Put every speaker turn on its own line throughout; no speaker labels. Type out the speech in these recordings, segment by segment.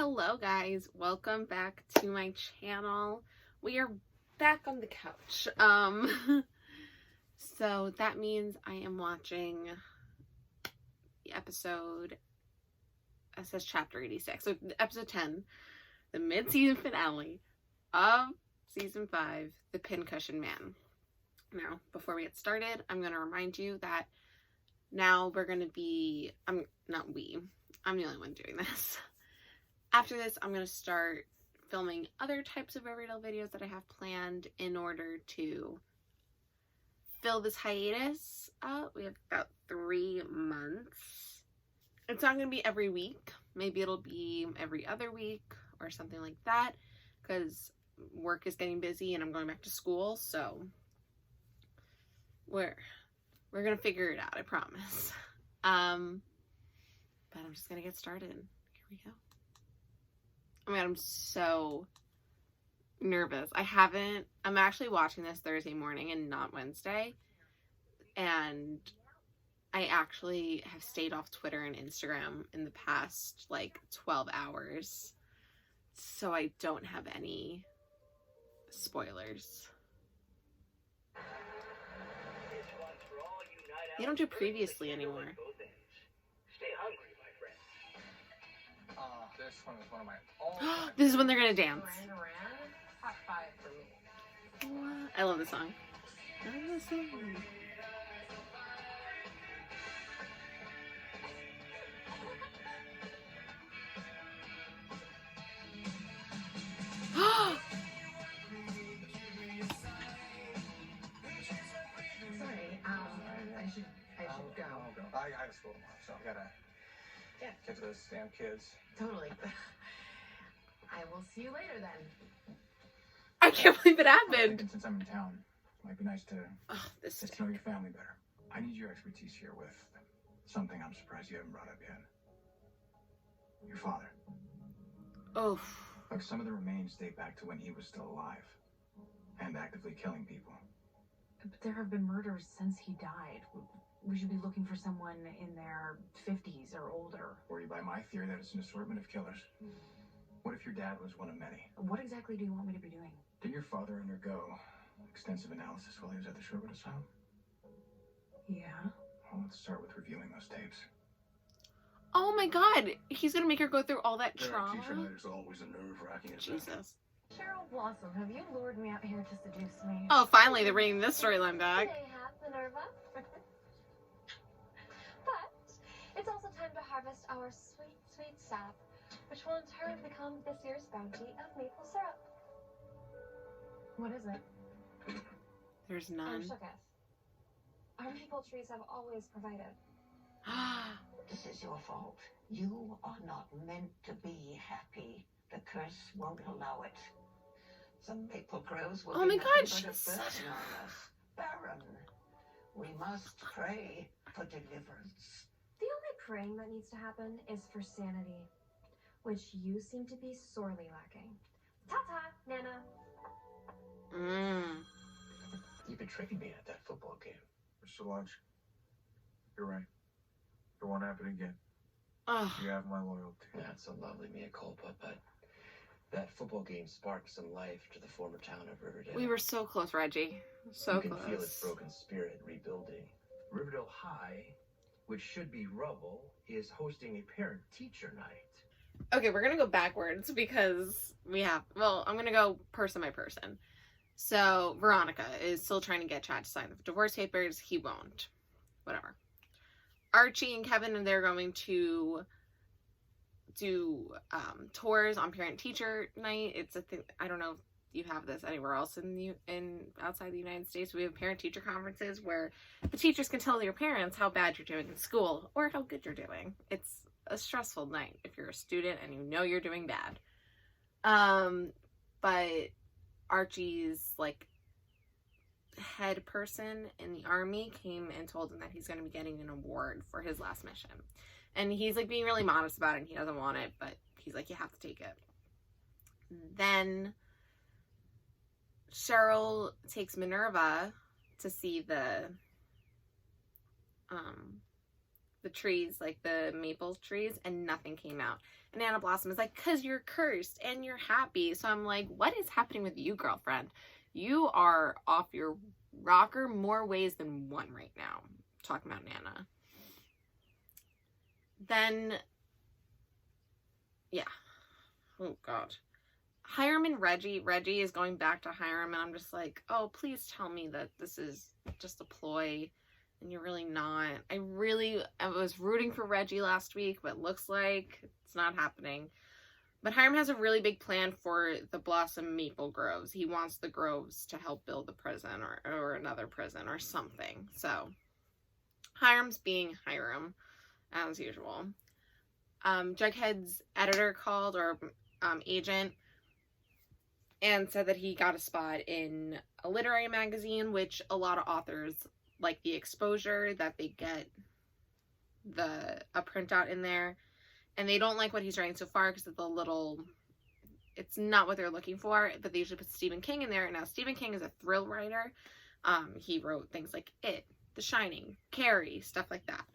Hello guys, welcome back to my channel. We are back on the couch. So that means I am watching the episode, it says chapter 86, so episode 10, the mid-season finale of season 5, The Pincushion Man. Now, before we get started, I'm going to remind you that now we're going to be, I'm the only one doing this. After this, I'm going to start filming other types of Riverdale videos that I have planned in order to fill this hiatus up. We have about 3 months. It's not going to be every week. Maybe it'll be every other week or something like that, because work is getting busy and I'm going back to school, so we're going to figure it out, I promise. But I'm just going to get started. Here we go. Oh my god, I'm so nervous. I'm actually watching this Thursday morning and not Wednesday. And I actually have stayed off Twitter and Instagram in the past, 12 hours. So I don't have any spoilers. They don't do previously anymore.
Stay hungry, my friend.
This one is one of my all-time.
This is when they're gonna dance.
Top 5 for me.
What? I love this song. I love this song.
Sorry, I should go.
I have school tomorrow, so I gotta get to those damn kids.
Totally. I will see you later then.
I can't believe it
I'm
happened.
thinking since I'm in town, it might be nice to
This
get to know your family better. I need your expertise here with something I'm surprised you haven't brought up yet. Your father.
Oh.
Look, some of the remains date back to when he was still alive and actively killing people.
But there have been murders since he died. We should be looking for someone in their 50s or older.
Or you buy my theory that it's an assortment of killers. What if your dad was one of many?
What exactly do you want me to be doing?
Did your father undergo extensive analysis while he was at the Sherwood Asylum?
Yeah.
Well, let's start with reviewing those tapes.
Oh my god. He's gonna make her go through all that trauma.
Teacher night is always a nerve-wracking event.
Jesus.
Cheryl Blossom, have you lured me out here to seduce me?
Oh, finally they're bringing this storyline back.
Mayhap, Minerva. But it's also time to harvest our sweet, sweet sap, which will in turn become this year's bounty of maple syrup.
What is it?
There's
I'm
none.
shooketh. Our maple trees have always provided.
This is your fault. You are not meant to be happy. The curse won't allow it. Some maple groves will
Oh
be
my
nothing
god,
but
she's
a
such
burden on us. Barren. We must pray for deliverance.
The only praying that needs to happen is for sanity, which you seem to be sorely lacking. Ta-ta, Nana.
You betrayed me at that football game.
Mr. Lunch, you're right. It won't happen again.
Oh.
You have my loyalty.
That's a lovely mea culpa, but that football game sparked some life to the former town of Riverdale.
We were so close, Reggie. So
you can feel its
close.
broken spirit rebuilding. Riverdale High, which should be rubble, is hosting a parent-teacher night.
Okay, we're gonna go backwards because I'm gonna go person by person. So, Veronica is still trying to get Chad to sign the divorce papers. He won't. Whatever. Archie and Kevin, and they're going to do tours on parent-teacher night. It's a thing. I don't know if you have this anywhere else in outside the United States. We have parent-teacher conferences where the teachers can tell your parents how bad you're doing in school or how good you're doing. It's a stressful night if you're a student and you know you're doing bad. But Archie's head person in the army came and told him that he's going to be getting an award for his last mission. And he's being really modest about it and he doesn't want it, but he's like, you have to take it. Then Cheryl takes Minerva to see the the trees, like the maple trees, and nothing came out. And Anna Blossom is like, "'Cause you're cursed and you're happy." So I'm like, what is happening with you, girlfriend? You are off your rocker more ways than one right now. Talking about Nana. Then, yeah. Oh, God. Hiram and Reggie. Reggie is going back to Hiram, and I'm just like, oh, please tell me that this is just a ploy, and you're really not. I was rooting for Reggie last week, but looks like it's not happening. But Hiram has a really big plan for the Blossom Maple Groves. He wants the Groves to help build the prison or another prison or something. So, Hiram's being Hiram, as usual. Jughead's editor called, or agent, and said that he got a spot in a literary magazine, which a lot of authors like the exposure that they get a printout in there, and they don't like what he's writing so far because of it's not what they're looking for, but they usually put Stephen King in there. Now, Stephen King is a thrill writer. He wrote things like It, The Shining, Carrie, stuff like that.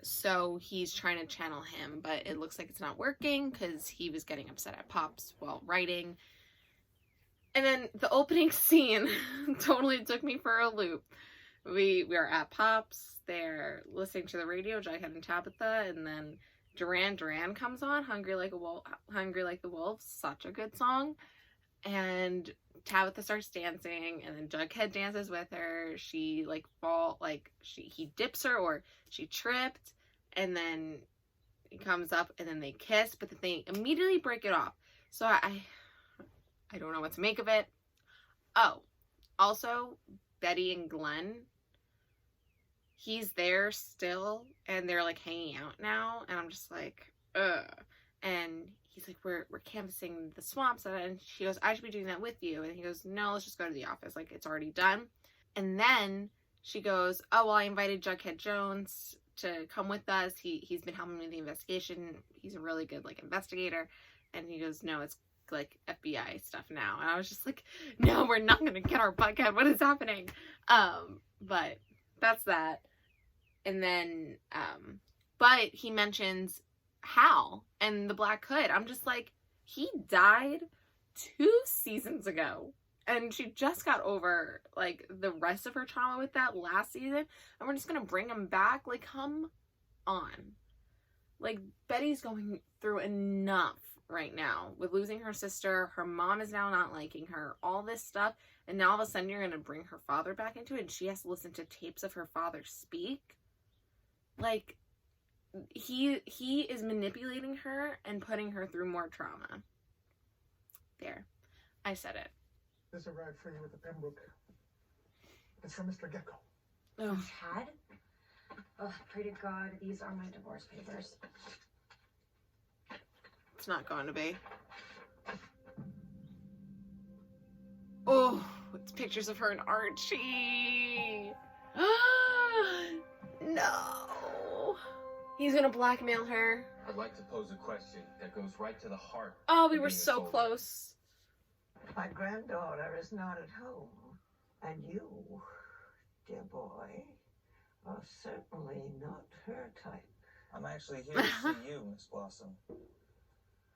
So he's trying to channel him, but it looks like it's not working because he was getting upset at Pops while writing. And then the opening scene totally took me for a loop. We are at Pops. They're listening to the radio, Jughead and Tabitha, and then Duran Duran comes on, Hungry Like the Wolf, such a good song. And Tabitha starts dancing, and then Jughead dances with her. She he dips her, or she tripped, and then he comes up, and then they kiss, but then they immediately break it off. So I don't know what to make of it. Oh, also Betty and Glenn. He's there still, and they're like hanging out now, and I'm just like, ugh. And he's like, we're canvassing the swamps, and she goes, I should be doing that with you. And he goes, no, let's just go to the office, like it's already done. And then she goes, oh, well, I invited Jughead Jones to come with us. He's been helping me with the investigation. He's a really good investigator. And he goes, no, it's like FBI stuff now. And I was just like, no, we're not gonna get our butt cut. What is happening? But that's that. And then but he mentions Hal and the Black Hood. I'm just like, he died 2 seasons ago, and she just got over the rest of her trauma with that last season, and we're just gonna bring him back. Come on. Betty's going through enough right now with losing her sister. Her mom is now not liking her, all this stuff, and now all of a sudden you're gonna bring her father back into it, and she has to listen to tapes of her father speak. He is manipulating her and putting her through more trauma. There. I said it.
This arrived for you with the Pembroke. It's from Mr. Gecko.
Oh.
Chad? Oh, pray to God, these are my divorce papers.
It's not going to be. Oh, it's pictures of her and Archie. No. He's gonna blackmail her.
I'd like to pose a question that goes right to the heart.
Oh, we were so close.
My granddaughter is not at home, and you, dear boy, are certainly not her type.
I'm actually here to see you, Miss Blossom.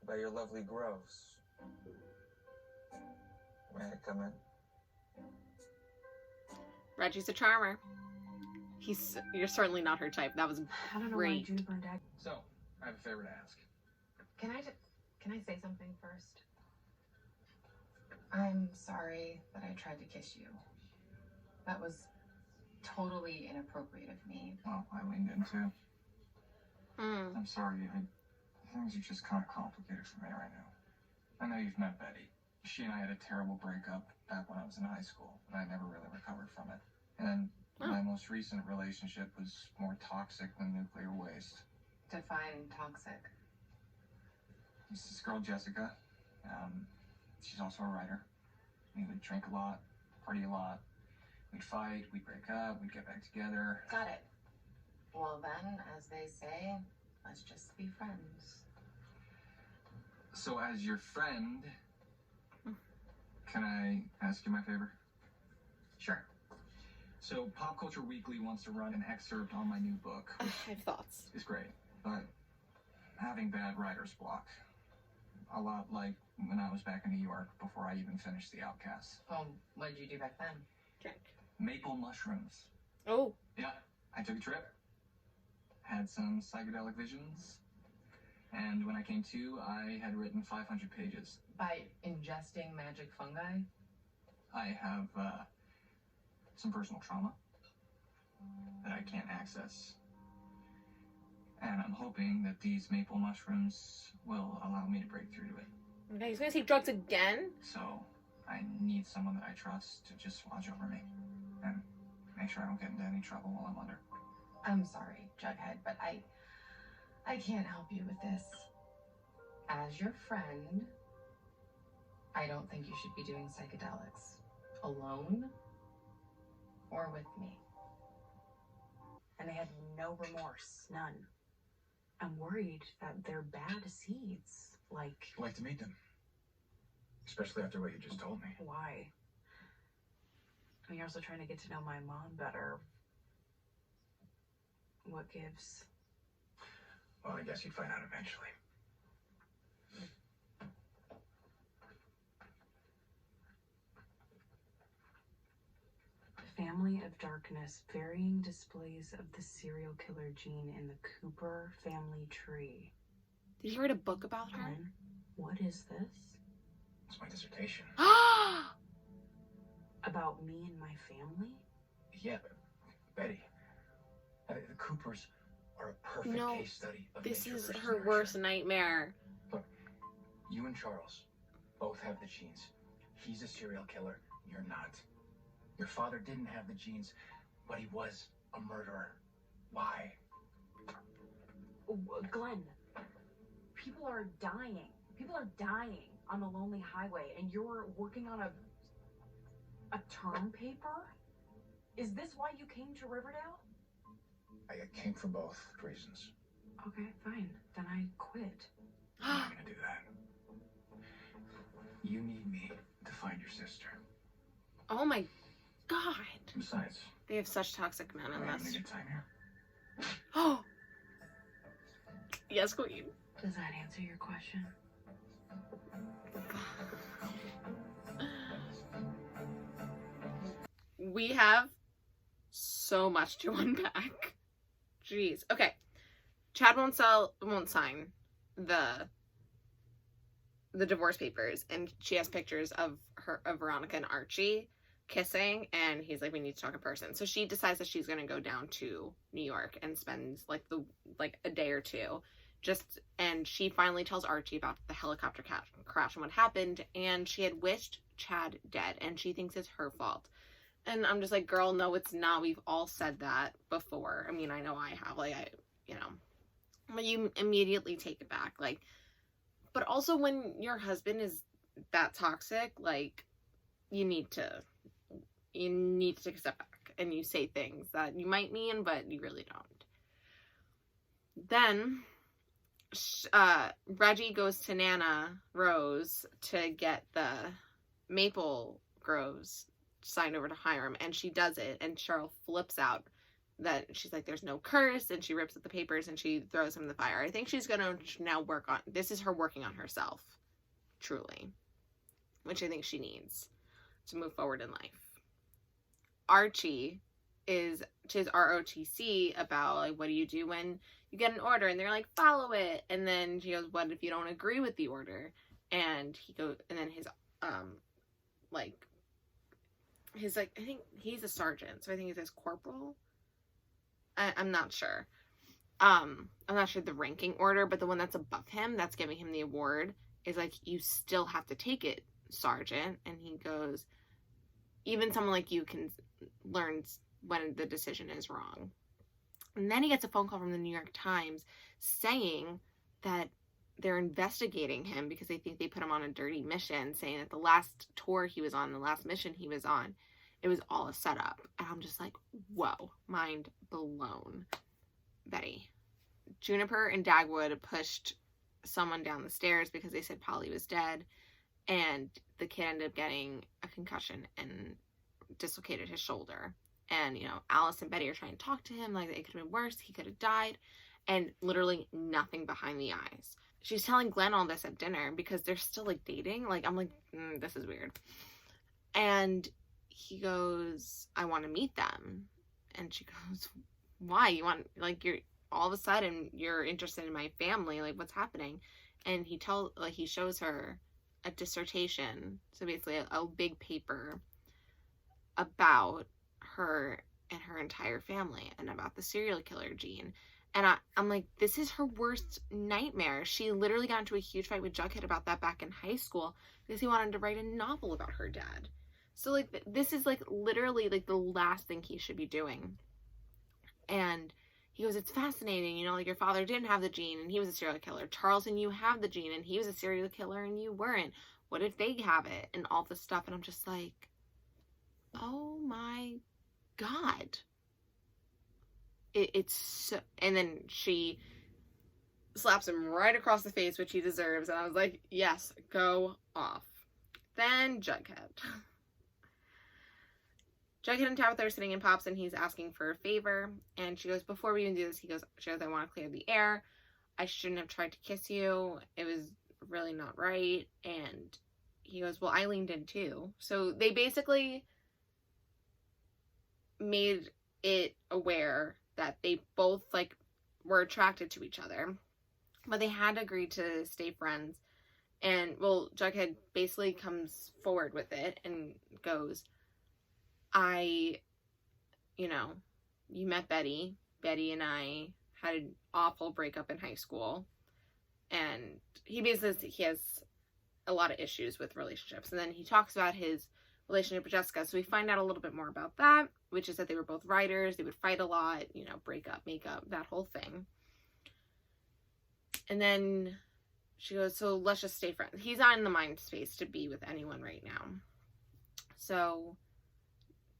About your lovely groves. May I come in?
Reggie's a charmer. You're certainly not her type. That was
I don't know
great.
why Juniper and Dad.
So, I have a favor to ask.
Can I say something first? I'm sorry that I tried to kiss you. That was totally inappropriate of me.
Well, I leaned in too.
Hmm.
I'm sorry. Things are just kind of complicated for me right now. I know you've met Betty. She and I had a terrible breakup back when I was in high school, and I never really recovered from it. And my most recent relationship was more toxic than nuclear waste.
Define toxic.
It's this girl, Jessica. She's also a writer. We would drink a lot, party a lot. We'd fight, we'd break up, we'd get back together.
Got it. Well then, as they say, let's just be friends.
So as your friend, can I ask you my favor?
Sure.
So Pop Culture Weekly wants to run an excerpt on my new book,
I
which
have thoughts.
is great, but having bad writer's block. A lot like when I was back in New York before I even finished The Outcasts.
Oh, what did you do back then?
Drink.
Maple mushrooms.
Oh.
Yeah, I took a trip, had some psychedelic visions, and when I came to, I had written 500 pages.
By ingesting magic fungi?
I have some personal trauma that I can't access. And I'm hoping that these maple mushrooms will allow me to break through to it.
Okay, he's gonna say drugs again?
So I need someone that I trust to just watch over me and make sure I don't get into any trouble while I'm under.
I'm sorry, Jughead, but I can't help you with this. As your friend, I don't think you should be doing psychedelics alone or with me.
And they had no remorse, none. I'm worried that they're bad seeds.
I'd like to meet them. Especially after what you just told me.
Why? I mean, you're also trying to get to know my mom better. What gives?
Well, I guess you'd find out eventually.
Family of Darkness, varying displays of the serial killer gene in the Cooper family tree.
Did you read a book about her?
Glenn, what is this?
It's my dissertation.
About me and my family?
Yeah, Betty. The Coopers are a perfect
No,
case study of
this
nature
is
versus
her
nurture.
worst nightmare.
Look, you and Charles both have the genes. He's a serial killer. You're not. Your father didn't have the genes, but he was a murderer. Why?
Glenn, people are dying. People are dying on the lonely highway, and you're working on a term paper? Is this why you came to Riverdale?
I came for both reasons.
Okay, fine. Then I quit.
I'm not gonna do that. You need me to find your sister.
Oh my god.
Besides,
They have such toxic men in
I'm having a
this.
good time here.
Oh! Yes, queen.
Does that answer your question?
We have so much to unpack. Jeez. Okay. Chad won't sign the divorce papers, and she has pictures of Veronica and Archie kissing, and he's like, we need to talk in person. So she decides that she's gonna go down to New York and spend like a day or two. And she finally tells Archie about the helicopter crash and what happened, and she had wished Chad dead, and she thinks it's her fault. And I'm just like, girl, no, it's not. We've all said that before. I mean, I know I have, but you immediately take it back. But also when your husband is that toxic, you need to take a step back and you say things that you might mean, but you really don't. Then, Reggie goes to Nana Rose to get the Maple Groves signed over to Hiram, and she does it, and Cheryl flips out that she's like, there's no curse, and she rips up the papers and she throws him in the fire. I think she's gonna now this is her working on herself, truly, which I think she needs to move forward in life. Archie is to his ROTC about, what do you do when you get an order? And they're like, follow it. And then she goes, what if you don't agree with the order? And he goes, and then I think he's a sergeant, so I think he says corporal. I'm not sure. I'm not sure the ranking order, but the one that's above him, that's giving him the award, is like, you still have to take it, sergeant. And he goes, even someone like you can learn when the decision is wrong. And then he gets a phone call from the New York Times saying that they're investigating him because they think they put him on a dirty mission, saying that the last tour he was on, the last mission he was on, it was all a setup. And I'm just like, whoa, mind blown. Betty. Juniper and Dagwood pushed someone down the stairs because they said Polly was dead, and the kid ended up getting a concussion and dislocated his shoulder. And, you know, Alice and Betty are trying to talk to him, like, it could have been worse, he could have died, and literally nothing behind the eyes. She's telling Glenn all this at dinner because they're still, like, dating. Like, I'm like, this is weird. And he goes, I want to meet them. And she goes, why? You want, like, you're, all of a sudden, you're interested in my family. Like, what's happening? And he shows her a dissertation. So basically a big paper about her and her entire family and about the serial killer gene. And I'm like, this is her worst nightmare. She literally got into a huge fight with Jughead about that back in high school because he wanted to write a novel about her dad. So, like, this is, like, literally, like, the last thing he should be doing. And he goes, it's fascinating, you know, like, your father didn't have the gene and he was a serial killer. Charles and you have the gene and he was a serial killer and you weren't. What if they have it? And all this stuff. And I'm just like, oh my God. It's so, and then she slaps him right across the face, which he deserves. And I was like, yes, go off. Then Jughead. Jughead and Tabitha are sitting in Pops, and he's asking for a favor. And she goes, before we even do this, she goes, I want to clear the air. I shouldn't have tried to kiss you. It was really not right. And he goes, well, I leaned in too. So they basically made it aware that they both, like, were attracted to each other. But they had agreed to stay friends. And, well, Jughead basically comes forward with it and goes, you know, you met Betty. Betty and I had an awful breakup in high school. And he has a lot of issues with relationships. And then he talks about his relationship with Jessica. So we find out a little bit more about that, which is that they were both writers. They would fight a lot, you know, break up, make up, that whole thing. And then she goes, so let's just stay friends. He's not in the mind space to be with anyone right now. So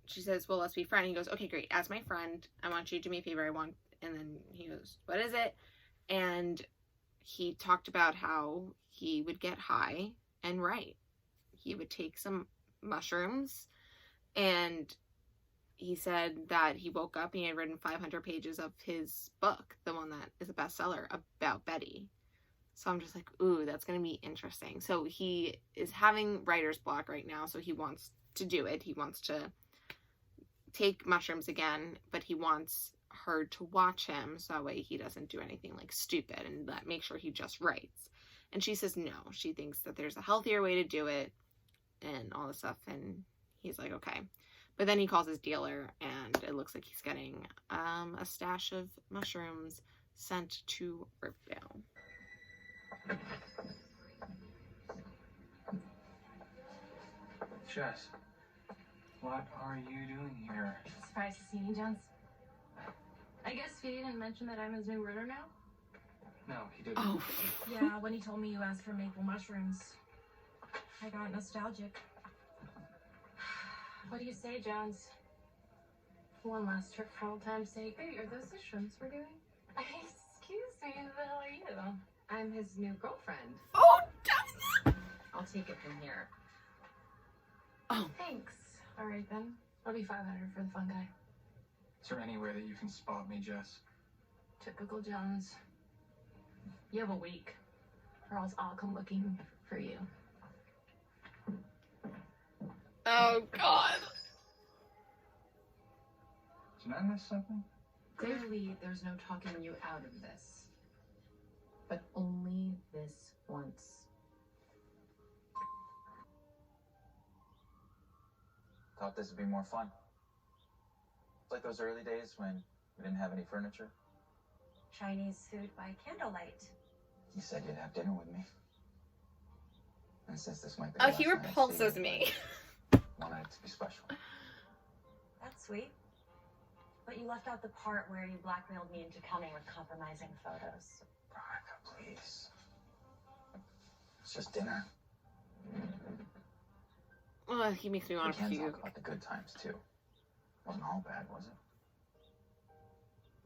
she says, well, let's be friends. He goes, okay, great. As my friend, I want you to do me a favor. And then he goes, what is it? And he talked about how he would get high and write. He would take some mushrooms, and he said that he woke up and he had written 500 pages of his book, the one that is a bestseller, about Betty. So I'm just like, ooh, that's going to be interesting. So he is having writer's block right now, so he wants to do it. He wants to take mushrooms again, but he wants her to watch him so that way he doesn't do anything, like, stupid, and make sure he just writes. And she says no. She thinks that there's a healthier way to do it and all this stuff, and he's like, okay. But then he calls his dealer, and it looks like he's getting a stash of mushrooms sent to Riverdale.
Jess, what are you doing here?
Surprised to see me, Jones. I guess Speedy didn't mention that I'm his new rooter now?
No, he didn't.
Oh.
Yeah, when he told me you asked for maple mushrooms, I got nostalgic.
What do you say, Jones? One last trip for old time's sake. Hey, are those the shrimps we're doing? Excuse me, who the hell are you? I'm his new girlfriend.
Oh,
I'll take it from here.
Oh.
Thanks. All right, then. I'll be 500 for the fun guy.
Is there any way that you can spot me, Jess?
Typical Jones. You have a week, or else I'll come looking for you.
Oh, God.
Did I miss something?
Clearly, there's no talking you out of this. But only this once.
Thought this would be more fun. It's like those early days when we didn't have any furniture.
Chinese food by candlelight.
You said you'd have dinner with me. And since this might be
Oh, he repulses me.
Wanted it to be special.
That's sweet. But you left out the part where you blackmailed me into coming with compromising photos.
Veronica, please. It's just dinner.
Oh, he makes me want to
We can
puke.
talk about the good times too. Wasn't all bad, was it?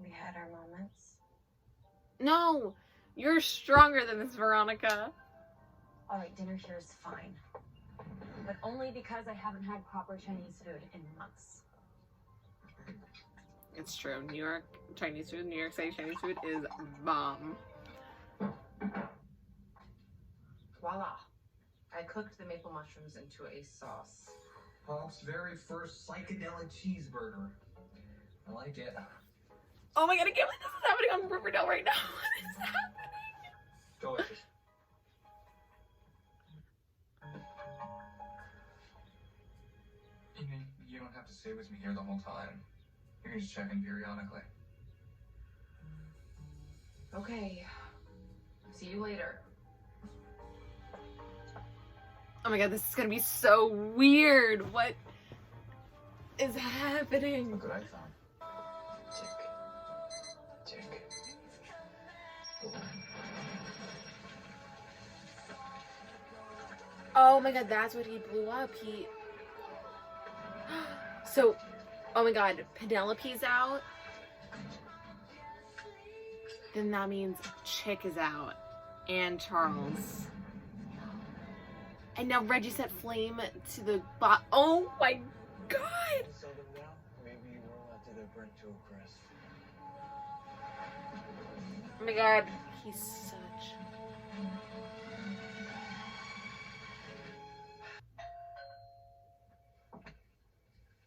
We had our moments.
No, you're stronger than this, Veronica.
All right, dinner here is fine. But only because I haven't had proper Chinese food in months.
It's true. New York Chinese food, New York City Chinese food is bomb.
Voila. I cooked the maple mushrooms into a sauce.
Pop's very first psychedelic cheeseburger. I like it.
Oh my god, I can't believe this is happening on Riverdale right now. What is happening?
Delicious. You don't have to stay with me here the whole time. You can just check in periodically.
Okay. See you later.
Oh my god, this is gonna be so weird. What is happening?
Look what I found. Tick. Tick.
Oh my god, that's what he blew up. So, oh my god, Penelope's out. Then that means Chick is out. And Charles. And now Reggie set flame to the bot. Oh my god!
So now, maybe you will after they're burnt to a crisp.
Oh my god, he's such...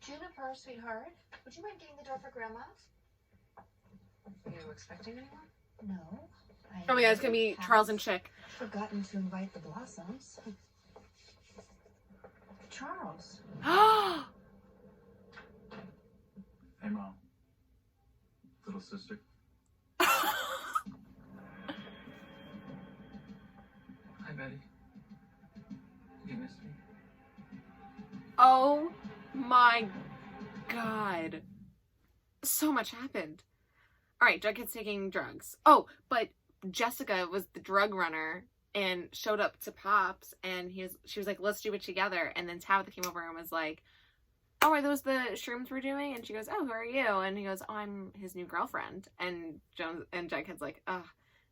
Juniper, sweetheart, would you mind getting the door for Grandma?
Are you expecting anyone?
No.
Oh my god, it's gonna be Charles and Chick.
Forgotten to invite the Blossoms. Charles.
Hey, Mom. Little sister. Hi, Betty. You missed me?
Oh my god. So much happened. Alright, Jughead's taking drugs. Oh, but Jessica was the drug runner and showed up to Pop's, and she was like, let's do it together. And then Tabitha came over and was like, oh, are those the shrooms we're doing? And she goes, oh, who are you? And he goes, oh, I'm his new girlfriend. And Jughead's like, ugh.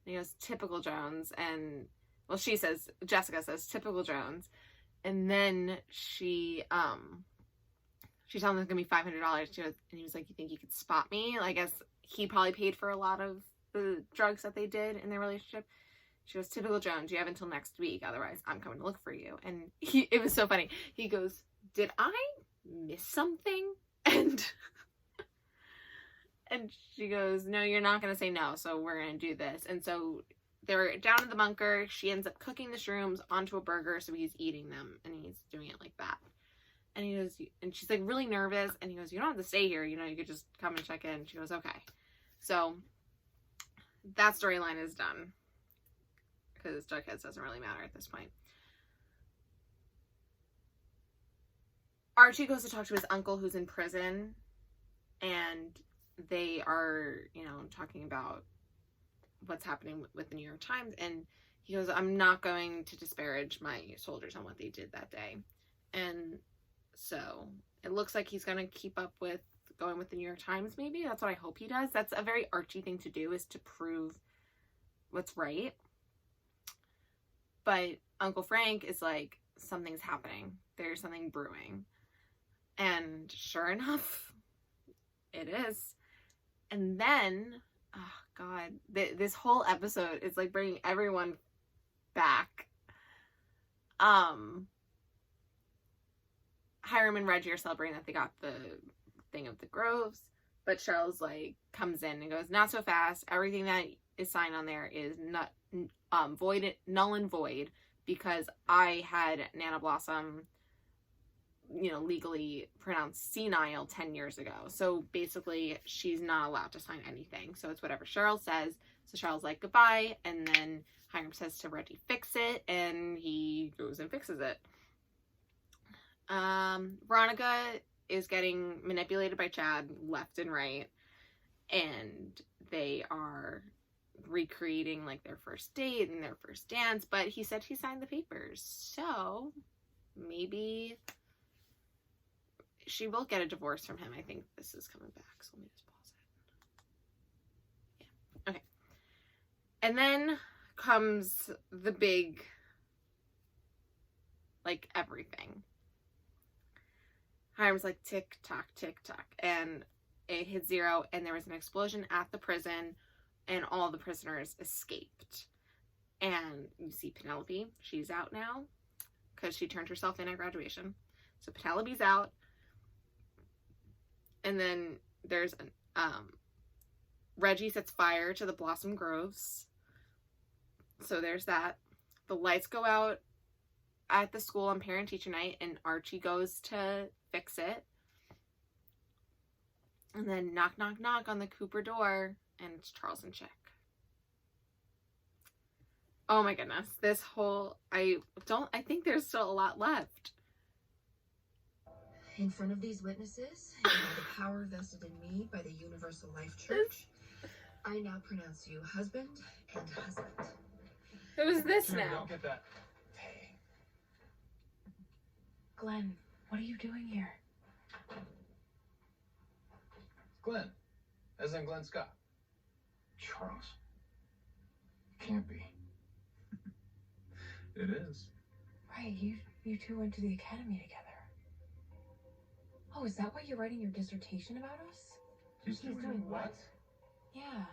And he goes, typical Jones. And, well, Jessica says, typical Jones. And then she tells him it's gonna be $500. She goes, and he was like, you think you could spot me? I guess he probably paid for a lot of the drugs that they did in their relationship. She goes, typical Jones, you have until next week, otherwise I'm coming to look for you. And it was so funny. He goes, did I miss something? And she goes, no, you're not gonna say no, so we're gonna do this. And so they're down in the bunker. She ends up cooking the shrooms onto a burger, so he's eating them, and he's doing it like that. And he goes, and she's like really nervous, and he goes, you don't have to stay here, you know, you could just come and check in. She goes, okay. So that storyline is done, because Jughead doesn't really matter at this point. Archie goes to talk to his uncle who's in prison, and they are, you know, talking about what's happening with the New York Times, and he goes, I'm not going to disparage my soldiers on what they did that day. And so it looks like he's going to keep up with going with the New York Times, maybe. That's what I hope he does. That's a very Archie thing to do, is to prove what's right. But Uncle Frank is like, something's happening. There's something brewing. And sure enough, it is. And then, oh god, this whole episode is like bringing everyone back. Hiram and Reggie are celebrating that they got the thing of the groves, but Charles like comes in and goes, not so fast. Everything that is signed on there is not null and void, because I had Nana Blossom, you know, legally pronounced senile 10 years ago. So basically she's not allowed to sign anything. So it's whatever Cheryl says. So Cheryl's like, goodbye. And then Hiram says to Reggie, fix it. And he goes and fixes it. Veronica is getting manipulated by Chad left and right. And they are recreating like their first date and their first dance. But he said he signed the papers. So maybe she will get a divorce from him. I think this is coming back, so let me just pause it. Yeah, okay. And then comes the big, like, everything. Hiram's like, tick-tock, tick-tock. And it hit 0, and there was an explosion at the prison, and all the prisoners escaped. And you see Penelope, she's out now, because she turned herself in at graduation. So Penelope's out. And then there's Reggie sets fire to the Blossom Groves. So there's that. The lights go out at the school on parent-teacher night, and Archie goes to fix it. And then knock, knock, knock on the Cooper door, and it's Charles and Chick. Oh my goodness. This whole, I think there's still a lot left.
In front of these witnesses, and by the power vested in me by the Universal Life Church, I now pronounce you husband and husband.
Who's this
Dude,
now?
don't get that. Hey.
Glenn, what are you doing here?
Glenn. As in Glenn Scott.
Charles. Can't be.
It is.
Right, you two went to the academy together. Oh, is that why you're writing your dissertation about us?
He's doing what?
Yeah.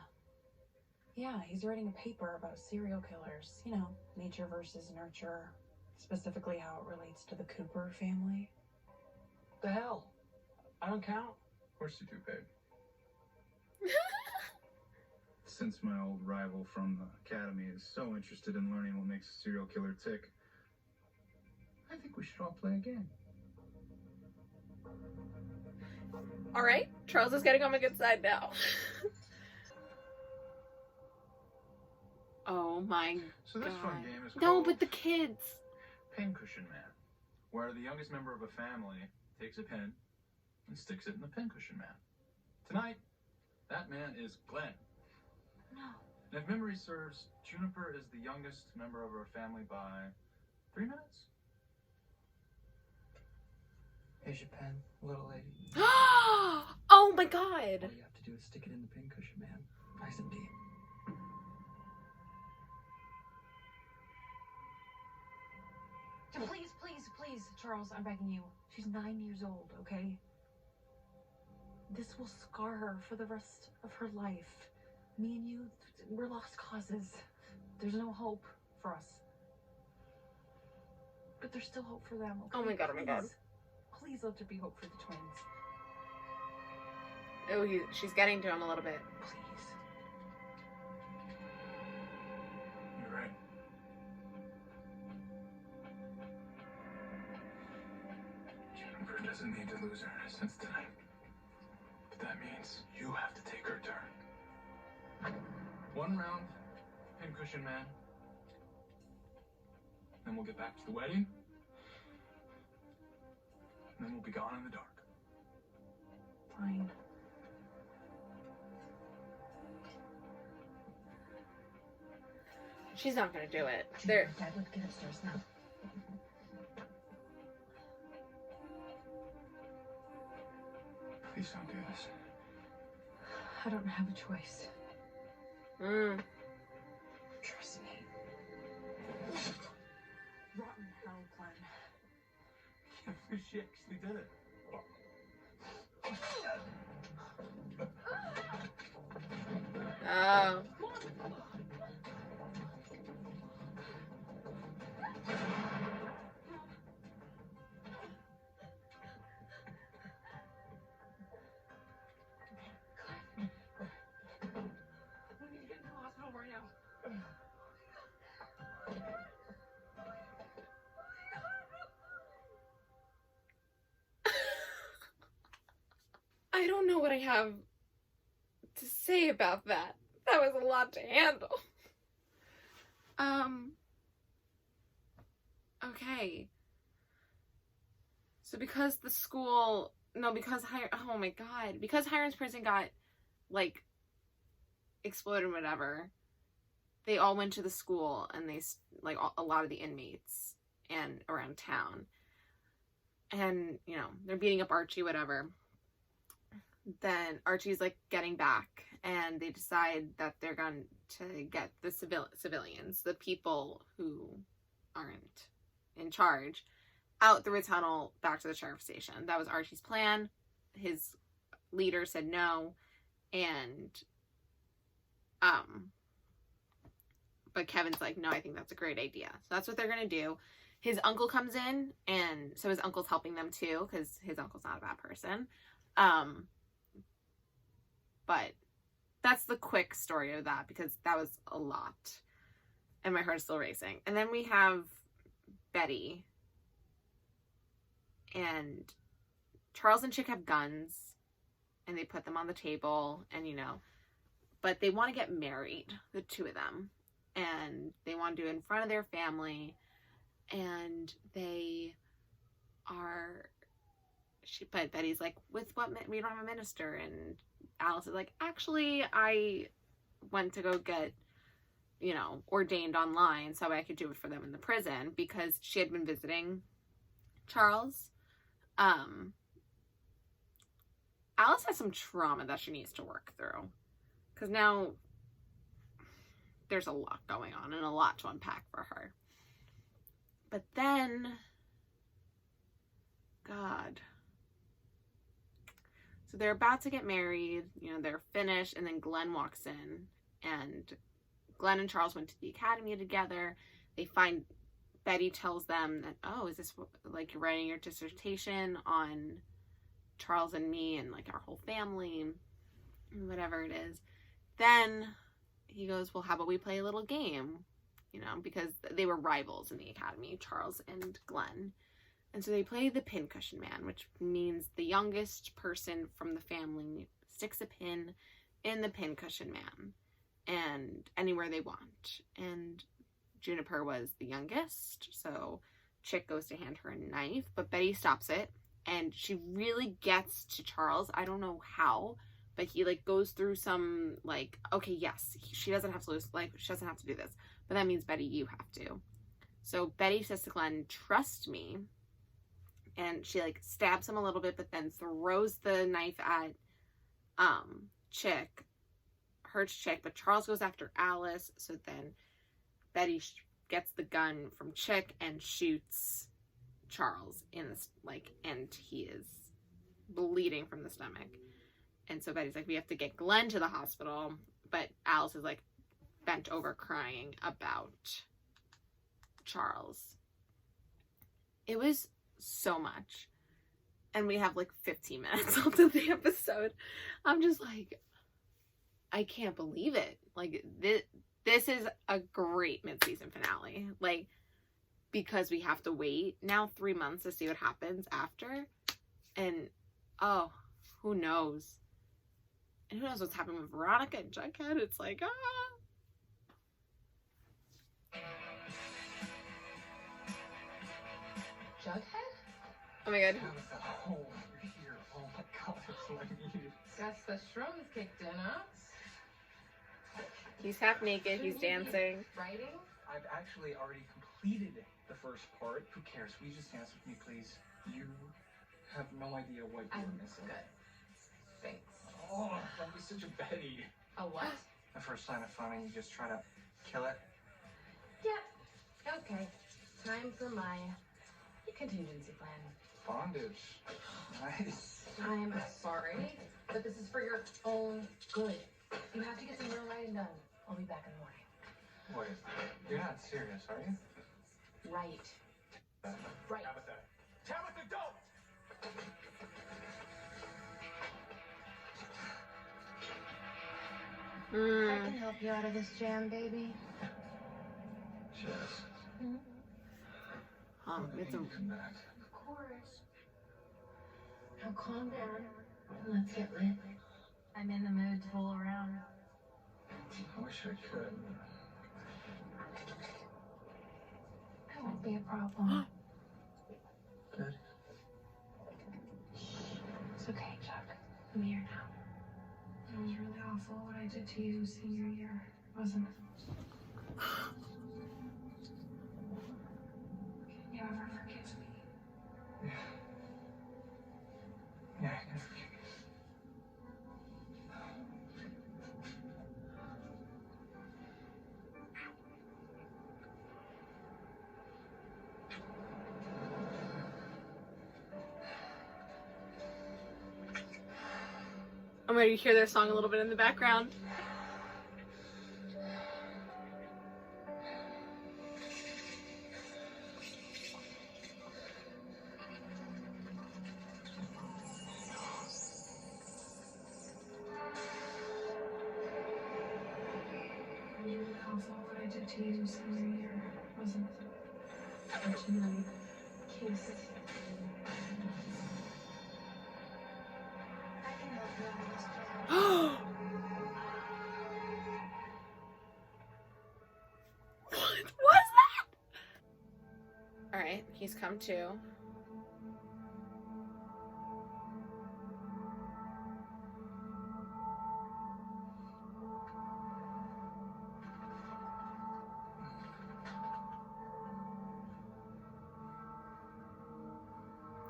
Yeah, he's writing a paper about serial killers. You know, nature versus nurture. Specifically how it relates to the Cooper family.
The hell? I don't count.
Of course you do, babe.
Since my old rival from the academy is so interested in learning what makes a serial killer tick, I think we should all play a game.
All right, Charles is getting on my good side now. Oh my
So this
God.
fun game is
No,
called
but the kids.
Pincushion Man, where the youngest member of a family takes a pin and sticks it in the pincushion man. Tonight, that man is Glenn.
No.
And if memory serves, Juniper is the youngest member of our family by 3 minutes.
Here's your pen, little lady.
Oh my God.
All you have to do is stick it in the pincushion, man. Nice and deep.
Please, please, please, Charles, I'm begging you. She's 9 years old, okay? This will scar her for the rest of her life. Me and you, we're lost causes. There's no hope for us. But there's still hope for them, okay?
Oh my God, oh my God.
Please let there be hope for the twins.
Oh, she's getting to him a little bit.
Please.
You're right. Juniper doesn't need to lose her innocence tonight. But that means you have to take her turn. 1 round, pincushion man. Then we'll get back to the wedding. And then we'll be gone in the dark.
Fine.
She's not gonna do it.
Dad would get upstairs now.
Please don't do this.
I don't have a choice.
Trust me.
Rotten hell, Glenn.
Can't believe she actually did it.
Oh.
We need to get into the hospital right now.
I don't know what I have to say about that. That was a lot to handle. Okay. So because the school, because Hiram's prison got, like, exploded or whatever, they all went to the school, and they, like, a lot of the inmates and around town. And, you know, they're beating up Archie, whatever. Then Archie's, like, getting back, and they decide that they're going to get the civilians, the people who aren't in charge, out through a tunnel back to the sheriff's station. That was Archie's plan. His leader said no, and but Kevin's like, no, I think that's a great idea. So that's what they're gonna do. His uncle comes in, and so his uncle's helping them too, because his uncle's not a bad person. But that's the quick story of that, because that was a lot. And my heart is still racing. And then we have Betty. And Charles and Chick have guns. And they put them on the table. And, you know. But they want to get married. The two of them. And they want to do it in front of their family. And they are... But Betty's like, with what? We don't have a minister. And Alice is like, actually, I went to go get, you know, ordained online so I could do it for them in the prison, because she had been visiting Charles. Alice has some trauma that she needs to work through, because now there's a lot going on and a lot to unpack for her. But then, God... So they're about to get married, you know, they're finished, and then Glenn walks in, and Glenn and Charles went to the academy together. They find, Betty tells them that, oh, is this like you're writing your dissertation on Charles and me and like our whole family, and whatever it is. Then he goes, well, how about we play a little game, you know, because they were rivals in the academy, Charles and Glenn. And so they play the pincushion man, which means the youngest person from the family sticks a pin in the pincushion man, and anywhere they want. And Juniper was the youngest, so Chick goes to hand her a knife, but Betty stops it, and she really gets to Charles. I don't know how, but he like goes through some like, okay, yes, she doesn't have to lose, like she doesn't have to do this, but that means Betty, you have to. So Betty says to Glenn, trust me. And she like stabs him a little bit, but then throws the knife at Chick, hurts Chick, but Charles goes after Alice. So then Betty gets the gun from Chick and shoots Charles in this, like, and he is bleeding from the stomach. And so Betty's like, we have to get Glenn to the hospital, but Alice is like bent over crying about Charles. It was so much, and we have like 15 minutes left of the episode. I'm just like, I can't believe it. Like this is a great mid-season finale, like, because we have to wait now 3 months to see what happens after, and oh, who knows, and who knows what's happening with Veronica and Jughead. It's like,
Jughead?
Oh my god.
Oh, you're here. Oh my god, that's what I need.
Guess the shrooms kicked in, huh?
He's half naked, he's dancing.
Writing?
I've actually already completed the first part. Who cares? Will you just dance with me, please? You have no idea what you're missing.
Good. Thanks.
Oh, don't be such a Betty.
A what?
The first time I found it, you just try to kill it.
Yep. Okay. Time for my contingency plan.
Bondage. Nice.
I'm sorry, but this is for your own good. You have to get some real writing done. I'll be back in the morning.
Wait, you're not serious, are you?
Right. Right.
Tabitha, don't!
I can help you out of this jam, baby.
Jess.
It's a...
Come back.
Of course. Now calm down and let's get lit. I'm in the mood to fool around.
I wish I could.
That won't be a problem.
Good.
It's okay, Chuck. I'm here now. It was really awful what I did to you senior year, wasn't it? Can you ever forgive me?
Yeah. Yeah, I can forgive you.
I'm going to hear their song a little bit in the background.
What I did to you senior year wasn't a genetic case. I can help you out of this plan.
What was that? Alright, he's come to.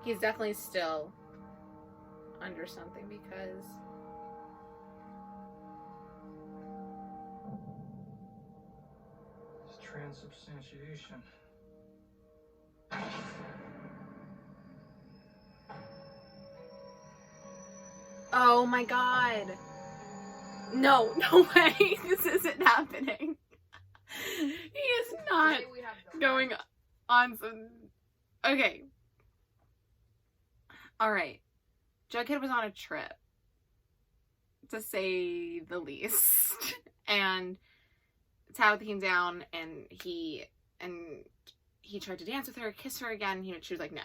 He's definitely still under something because
It's transubstantiation.
oh my god. No, no way. This isn't happening. He is not going on some... Okay. Alright. Jughead was on a trip, to say the least. And Tabitha came down and he tried to dance with her, kiss her again. She was like, no.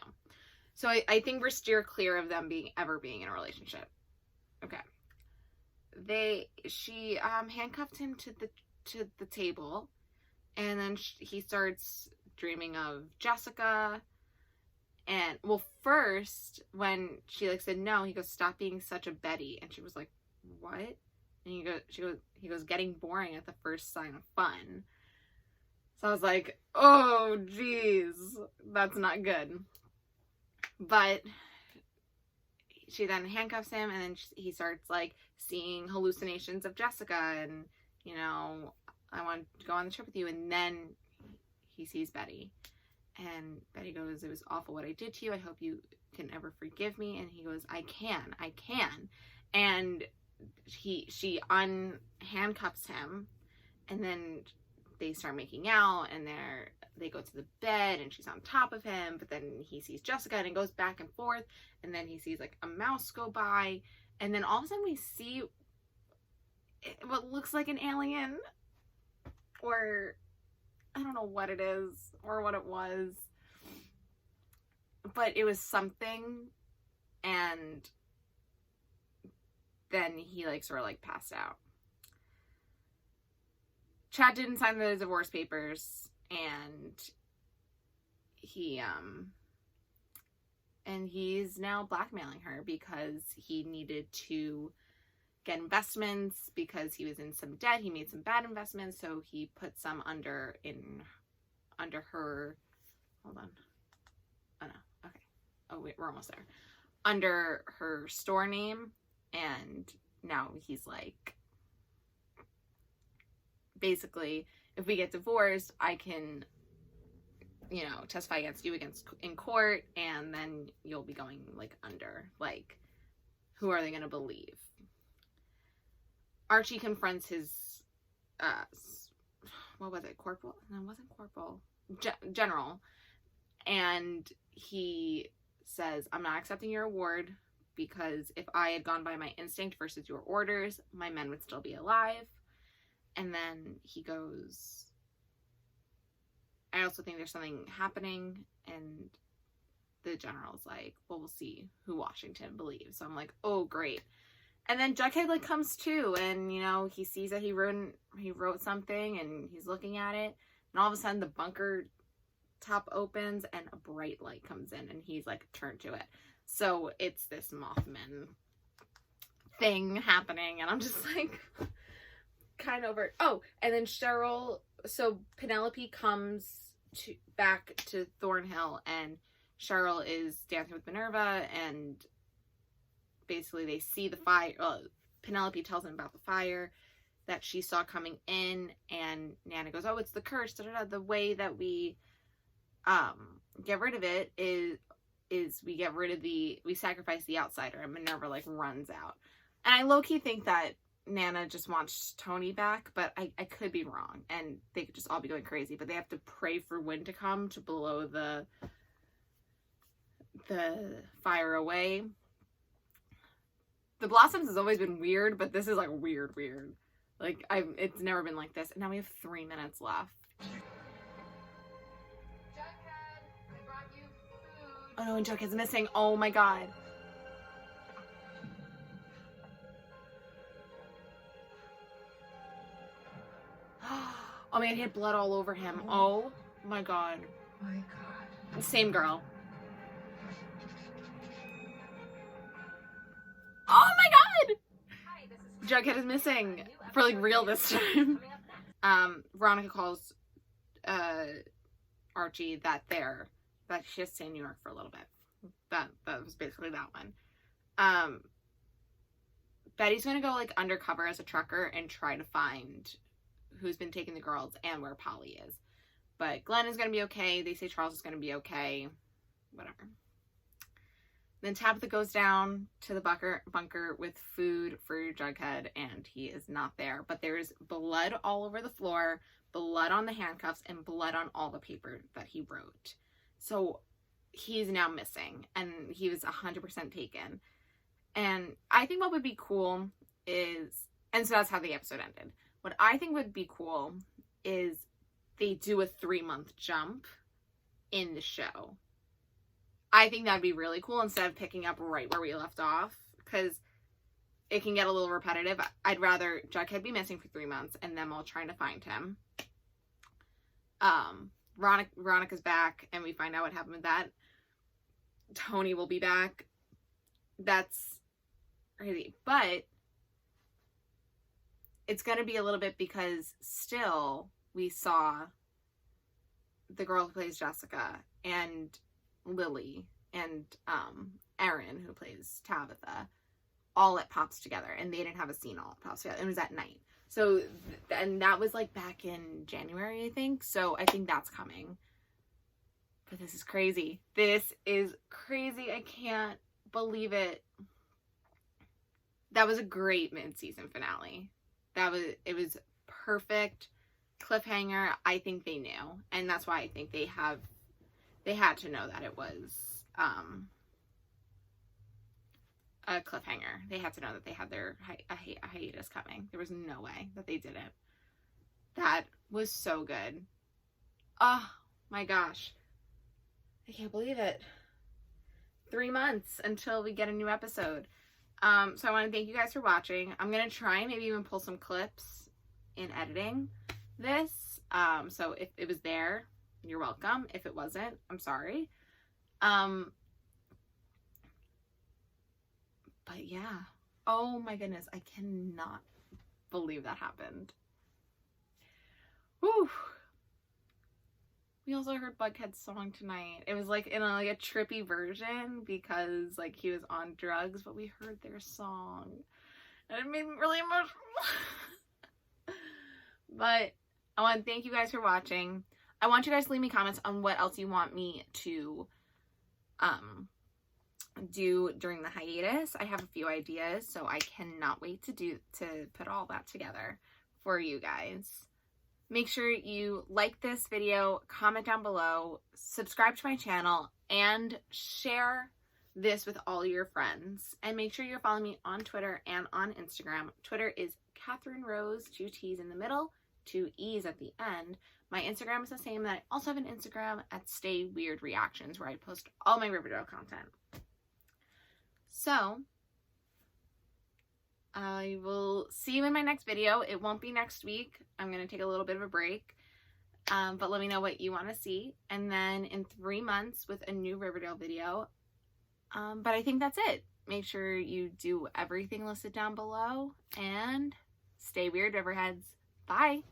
So I think we're steer clear of them ever being in a relationship. Okay. She handcuffed him to the table, and then he starts dreaming of Jessica. And well, first when she like said no, he goes, stop being such a Betty, and she was like, what? And he goes, getting boring at the first sign of fun. So I was like, oh geez, that's not good. But she then handcuffs him, and then he starts like seeing hallucinations of Jessica, and I want to go on the trip with you. And then he sees Betty, and Betty goes, it was awful what I did to you. I hope you can ever forgive me. And he goes, I can. And she unhandcuffs him, and then they start making out, and they go to the bed, and she's on top of him, but then he sees Jessica, and it goes back and forth, and then he sees like a mouse go by, and then all of a sudden we see what looks like an alien, or I don't know what it is, or what it was, but it was something, and then he like sort of like passed out. Chad didn't sign the divorce papers, and he's now blackmailing her because he needed to get investments because he was in some debt. He made some bad investments, so he put some under her. Hold on. Oh no. Okay. Oh wait, we're almost there. Under her store name, and now he's like, basically, if we get divorced, I can, testify against you in court, and then you'll be going like under. Like, who are they going to believe? Archie confronts his, what was it? Corporal? No, it wasn't corporal. General. And he says, I'm not accepting your award because if I had gone by my instinct versus your orders, my men would still be alive. And then he goes, I also think there's something happening. And the general's like, well, we'll see who Washington believes. So I'm like, oh, great. And then Jughead like comes to, and he sees that he wrote something, and he's looking at it, and all of a sudden the bunker top opens and a bright light comes in, and he's like turned to it. So it's this Mothman thing happening, and I'm just like kind of over it. Oh, and then so Penelope comes back to Thornhill, and Cheryl is dancing with Minerva, and basically they see the fire. Penelope tells him about the fire that she saw coming in, and Nana goes, oh, it's the curse. The way that we get rid of it is we sacrifice the outsider, and Minerva like runs out. And I low-key think that Nana just wants Tony back, but I could be wrong. And they could just all be going crazy. But they have to pray for wind to come to blow the fire away. The Blossoms has always been weird, but this is like weird. Like, it's never been like this. And now we have 3 minutes left.
Jughead, I brought you food.
Oh no, and Jughead's missing. Oh my god. Oh man, he had blood all over him. Oh my god.
My God.
Same girl. Oh my god!
Hi, this is
Jughead is missing. For like real this time. Veronica calls Archie that she has to stay in New York for a little bit. That was basically that one. Betty's gonna go like undercover as a trucker and try to find who's been taking the girls and where Polly is. But Glenn is gonna be okay. They say Charles is gonna be okay. Whatever. Then Tabitha goes down to the bunker with food for Jughead, and he is not there. But there's blood all over the floor, blood on the handcuffs, and blood on all the paper that he wrote. So he's now missing, and he was 100% taken. And I think what would be cool is, and so that's how the episode ended. What I think would be cool is they do a 3-month jump in the show. I think that'd be really cool instead of picking up right where we left off, because it can get a little repetitive. I'd rather Jughead be missing for 3 months and them all trying to find him. Veronica's back and we find out what happened with that. Tony will be back. That's crazy. But it's going to be a little bit because still we saw the girl who plays Jessica and Lily and Erin who plays Tabitha all at Pops together, and they didn't have a scene all at Pops together. It was at night. So, and that was like back in January, I think. So I think that's coming. But this is crazy. This is crazy. I can't believe it. That was a great mid-season finale. It was perfect cliffhanger. I think they knew, and that's why I think they had to know that it was a cliffhanger. They had to know that they had their hiatus coming. There was no way that they didn't. That was so good. Oh my gosh. I can't believe it. 3 months until we get a new episode. So I want to thank you guys for watching. I'm going to try and maybe even pull some clips in editing this. So if it was there, you're welcome. If it wasn't, I'm sorry. But yeah. Oh my goodness. I cannot believe that happened. Whew. We also heard Bughead's song tonight. It was like in a trippy version because like he was on drugs, but we heard their song. And it made me really emotional. But I want to thank you guys for watching. I want you guys to leave me comments on what else you want me to do during the hiatus. I have a few ideas, so I cannot wait to put all that together for you guys. Make sure you like this video, comment down below, subscribe to my channel, and share this with all your friends. And make sure you're following me on Twitter and on Instagram. Twitter is Catherine Rose, 2 T's in the middle, 2 E's at the end. My Instagram is the same, and I also have an Instagram at Stay Weird Reactions where I post all my Riverdale content. So, I will see you in my next video. It won't be next week. I'm going to take a little bit of a break. But let me know what you want to see. And then in 3 months with a new Riverdale video. But I think that's it. Make sure you do everything listed down below. And stay weird, Riverheads. Bye.